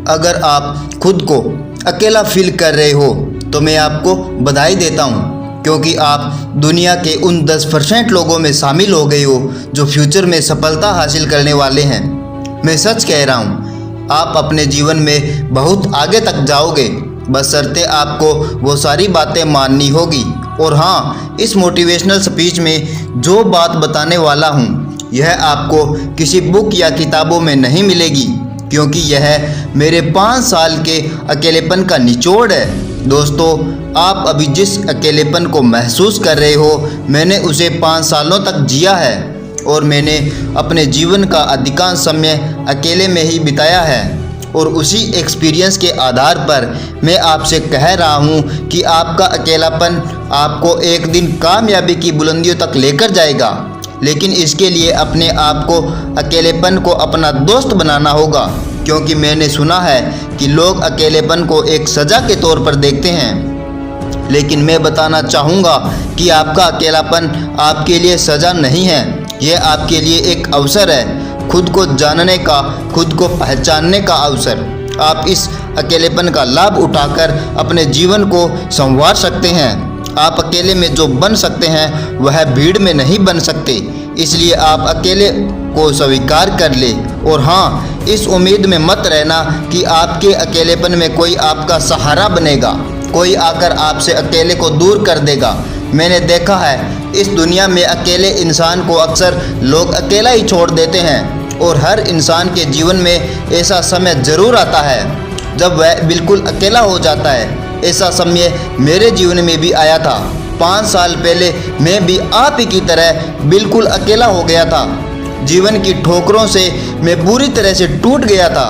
अगर आप खुद को अकेला फील कर रहे हो तो मैं आपको बधाई देता हूँ, क्योंकि आप दुनिया के उन 10% लोगों में शामिल हो गए हो जो फ्यूचर में सफलता हासिल करने वाले हैं। मैं सच कह रहा हूँ, आप अपने जीवन में बहुत आगे तक जाओगे, बशर्ते आपको वो सारी बातें माननी होगी। और हाँ, इस मोटिवेशनल स्पीच में जो बात बताने वाला हूँ यह आपको किसी बुक या किताबों में नहीं मिलेगी, क्योंकि यह मेरे 5 साल के अकेलेपन का निचोड़ है। दोस्तों, आप अभी जिस अकेलेपन को महसूस कर रहे हो, मैंने उसे 5 सालों तक जिया है और मैंने अपने जीवन का अधिकांश समय अकेले में ही बिताया है। और उसी एक्सपीरियंस के आधार पर मैं आपसे कह रहा हूँ कि आपका अकेलापन आपको एक दिन कामयाबी की बुलंदियों तक लेकर जाएगा, लेकिन इसके लिए अपने आप को अकेलेपन को अपना दोस्त बनाना होगा। क्योंकि मैंने सुना है कि लोग अकेलेपन को एक सज़ा के तौर पर देखते हैं, लेकिन मैं बताना चाहूँगा कि आपका अकेलापन आपके लिए सज़ा नहीं है, यह आपके लिए एक अवसर है, खुद को जानने का, खुद को पहचानने का अवसर। आप इस अकेलेपन का लाभ उठाकर अपने जीवन को संवार सकते हैं। आप अकेले में जो बन सकते हैं वह भीड़ में नहीं बन सकते, इसलिए आप अकेले को स्वीकार कर ले। और हाँ, इस उम्मीद में मत रहना कि आपके अकेलेपन में कोई आपका सहारा बनेगा, कोई आकर आपसे अकेले को दूर कर देगा। मैंने देखा है, इस दुनिया में अकेले इंसान को अक्सर लोग अकेला ही छोड़ देते हैं, और हर इंसान के जीवन में ऐसा समय ज़रूर आता है जब वह बिल्कुल अकेला हो जाता है। ऐसा समय मेरे जीवन में भी आया था। 5 साल पहले मैं भी आप ही की तरह बिल्कुल अकेला हो गया था। जीवन की ठोकरों से मैं बुरी तरह से टूट गया था।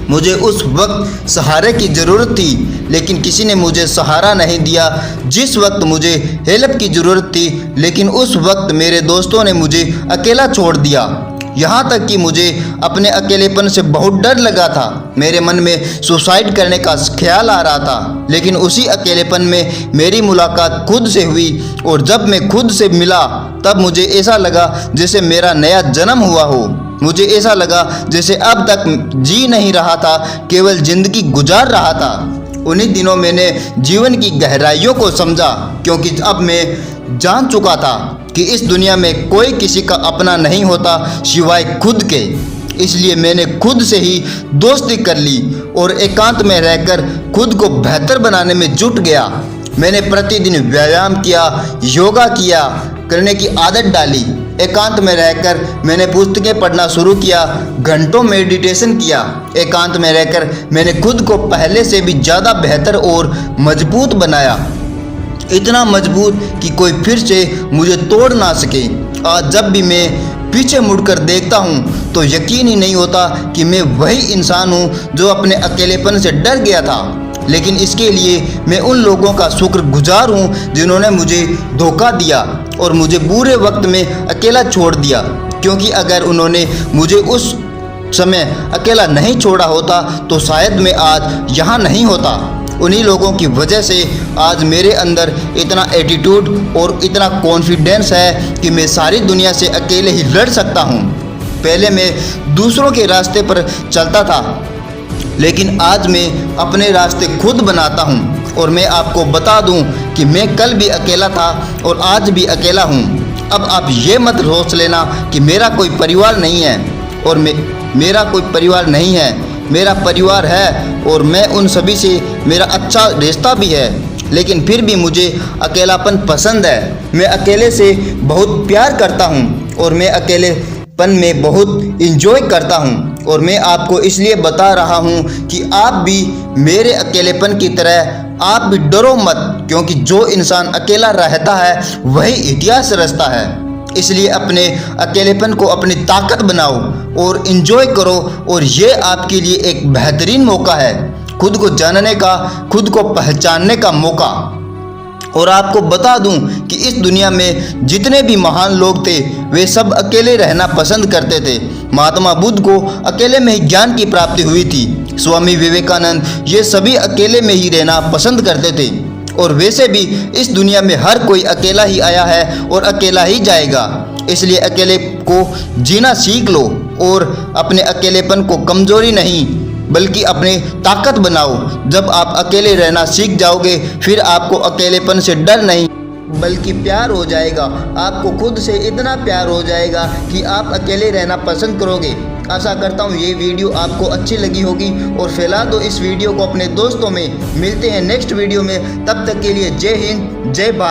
मुझे उस वक्त सहारे की ज़रूरत थी, लेकिन किसी ने मुझे सहारा नहीं दिया। जिस वक्त मुझे हेल्प की ज़रूरत थी, लेकिन उस वक्त मेरे दोस्तों ने मुझे अकेला छोड़ दिया। यहाँ तक कि मुझे अपने अकेलेपन से बहुत डर लगा था। मेरे मन में सुसाइड करने का ख्याल आ रहा था, लेकिन उसी अकेलेपन में मेरी मुलाकात खुद से हुई, और जब मैं खुद से मिला तब मुझे ऐसा लगा जैसे मेरा नया जन्म हुआ हो। मुझे ऐसा लगा जैसे अब तक जी नहीं रहा था, केवल जिंदगी गुजार रहा था। उन्हीं दिनों मैंने जीवन की गहराइयों को समझा, क्योंकि अब मैं जान चुका था कि इस दुनिया में कोई किसी का अपना नहीं होता सिवाय खुद के। इसलिए मैंने खुद से ही दोस्ती कर ली और एकांत में रहकर खुद को बेहतर बनाने में जुट गया। मैंने प्रतिदिन व्यायाम किया, योगा किया, करने की आदत डाली। एकांत में रहकर मैंने पुस्तकें पढ़ना शुरू किया, घंटों मेडिटेशन किया। एकांत में रहकर मैंने खुद को पहले से भी ज़्यादा बेहतर और मजबूत बनाया, इतना मजबूत कि कोई फिर से मुझे तोड़ ना सके। आज जब भी मैं पीछे मुड़कर देखता हूँ तो यकीन ही नहीं होता कि मैं वही इंसान हूँ जो अपने अकेलेपन से डर गया था। लेकिन इसके लिए मैं उन लोगों का शुक्रगुजार हूँ जिन्होंने मुझे धोखा दिया और मुझे बुरे वक्त में अकेला छोड़ दिया, क्योंकि अगर उन्होंने मुझे उस समय अकेला नहीं छोड़ा होता तो शायद मैं आज यहाँ नहीं होता। उन्हीं लोगों की वजह से आज मेरे अंदर इतना एटीट्यूड और इतना कॉन्फिडेंस है कि मैं सारी दुनिया से अकेले ही लड़ सकता हूँ। पहले मैं दूसरों के रास्ते पर चलता था, लेकिन आज मैं अपने रास्ते खुद बनाता हूँ। और मैं आपको बता दूँ कि मैं कल भी अकेला था और आज भी अकेला हूँ। अब आप ये मत सोच लेना कि मेरा कोई परिवार नहीं है, और मेरा कोई परिवार नहीं है। मेरा परिवार है और मैं उन सभी से मेरा अच्छा रिश्ता भी है, लेकिन फिर भी मुझे अकेलापन पसंद है। मैं अकेले से बहुत प्यार करता हूँ और मैं अकेलेपन में बहुत इंजॉय करता हूँ। और मैं आपको इसलिए बता रहा हूँ कि आप भी मेरे अकेलेपन की तरह आप भी डरो मत, क्योंकि जो इंसान अकेला रहता है वही इतिहास रचता है। इसलिए अपने अकेलेपन को अपनी ताकत बनाओ और इन्जॉय करो, और ये आपके लिए एक बेहतरीन मौका है, खुद को जानने का, खुद को पहचानने का मौका। और आपको बता दूं कि इस दुनिया में जितने भी महान लोग थे वे सब अकेले रहना पसंद करते थे। महात्मा बुद्ध को अकेले में ही ज्ञान की प्राप्ति हुई थी। स्वामी विवेकानंद, ये सभी अकेले में ही रहना पसंद करते थे। और वैसे भी इस दुनिया में हर कोई अकेला ही आया है और अकेला ही जाएगा। इसलिए अकेले को जीना सीख लो और अपने अकेलेपन को कमजोरी नहीं बल्कि अपने ताकत बनाओ। जब आप अकेले रहना सीख जाओगे फिर आपको अकेलेपन से डर नहीं बल्कि प्यार हो जाएगा। आपको खुद से इतना प्यार हो जाएगा कि आप अकेले रहना पसंद करोगे। आशा करता हूँ ये वीडियो आपको अच्छी लगी होगी और फैला दो इस वीडियो को अपने दोस्तों में। मिलते हैं नेक्स्ट वीडियो में, तब तक के लिए जय हिंद जय भारत।